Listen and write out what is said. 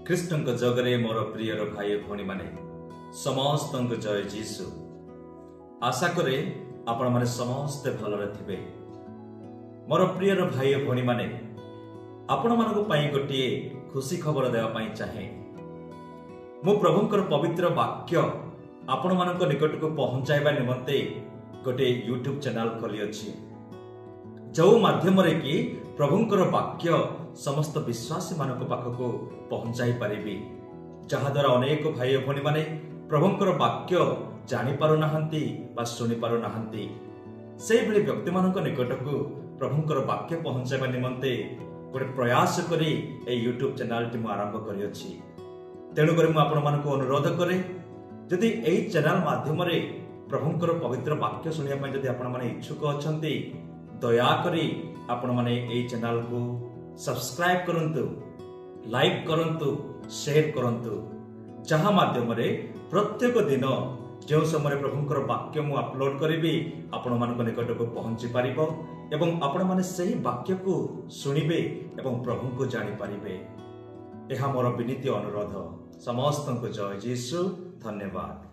ଖ୍ରୀଷ୍ଟଙ୍କ ଜଗରେ ମୋର ପ୍ରିୟର ଭାଇ ଭଉଣୀ ମାନେ ସମସ୍ତଙ୍କୁ ଜୟ ଯୀଶୁ। ଆଶା କରେ ଆପଣମାନେ ସମସ୍ତେ ଭଲରେ ଥିବେ। ମୋର ପ୍ରିୟର ଭାଇ ଭଉଣୀ ମାନେ ଆପଣମାନଙ୍କ ପାଇଁ ଗୋଟିଏ ଖୁସି ଖବର ଦେବା ପାଇଁ ଚାହେଁ। ମୁଁ ପ୍ରଭୁଙ୍କର ପବିତ୍ର ବାକ୍ୟ ଆପଣମାନଙ୍କ ନିକଟକୁ ପହଞ୍ଚାଇବା ନିମନ୍ତେ ଗୋଟିଏ ୟୁଟ୍ୟୁବ ଚ୍ୟାନେଲ ଖୋଲିଅଛି, ଯେଉଁ ମାଧ୍ୟମରେ କି ପ୍ରଭୁଙ୍କର ବାକ୍ୟ ସମସ୍ତ ବିଶ୍ୱାସୀ ମାନଙ୍କ ପାଖକୁ ପହଞ୍ଚାଇ ପାରିବି, ଯାହାଦ୍ୱାରା ଅନେକ ଭାଇ ଭଉଣୀ ମାନେ ପ୍ରଭୁଙ୍କର ବାକ୍ୟ ଜାଣିପାରୁନାହାନ୍ତି ବା ଶୁଣିପାରୁନାହାନ୍ତି। ସେଇଭଳି ବ୍ୟକ୍ତିମାନଙ୍କ ନିକଟକୁ ପ୍ରଭୁଙ୍କର ବାକ୍ୟ ପହଞ୍ଚାଇବା ନିମନ୍ତେ ଗୋଟେ ପ୍ରୟାସ କରି ଏହି ୟୁଟ୍ୟୁବ ଚ୍ୟାନେଲଟି ମୁଁ ଆରମ୍ଭ କରିଅଛି। ତେଣୁକରି ମୁଁ ଆପଣମାନଙ୍କୁ ଅନୁରୋଧ କରେ, ଯଦି ଏହି ଚ୍ୟାନେଲ ମାଧ୍ୟମରେ ପ୍ରଭୁଙ୍କର ପବିତ୍ର ବାକ୍ୟ ଶୁଣିବା ପାଇଁ ଯଦି ଆପଣମାନେ ଇଚ୍ଛୁକ ଅଛନ୍ତି, ଦୟାକରି ଆପଣମାନେ ଏହି ଚ୍ୟାନେଲକୁ ସବସ୍କ୍ରାଇବ କରନ୍ତୁ, ଲାଇକ୍ କରନ୍ତୁ, ସେୟାର କରନ୍ତୁ, ଯାହା ମାଧ୍ୟମରେ ପ୍ରତ୍ୟେକ ଦିନ ଯେଉଁ ସମୟରେ ପ୍ରଭୁଙ୍କର ବାକ୍ୟ ମୁଁ ଅପଲୋଡ କରିବି ଆପଣମାନଙ୍କ ନିକଟକୁ ପହଞ୍ଚି ପାରିବ ଏବଂ ଆପଣମାନେ ସେହି ବାକ୍ୟକୁ ଶୁଣିବେ ଏବଂ ପ୍ରଭୁଙ୍କୁ ଜାଣିପାରିବେ। ଏହା ମୋର ବିନୀତ ଅନୁରୋଧ। ସମସ୍ତଙ୍କୁ ଜୟ ଯୀଶୁ। ଧନ୍ୟବାଦ।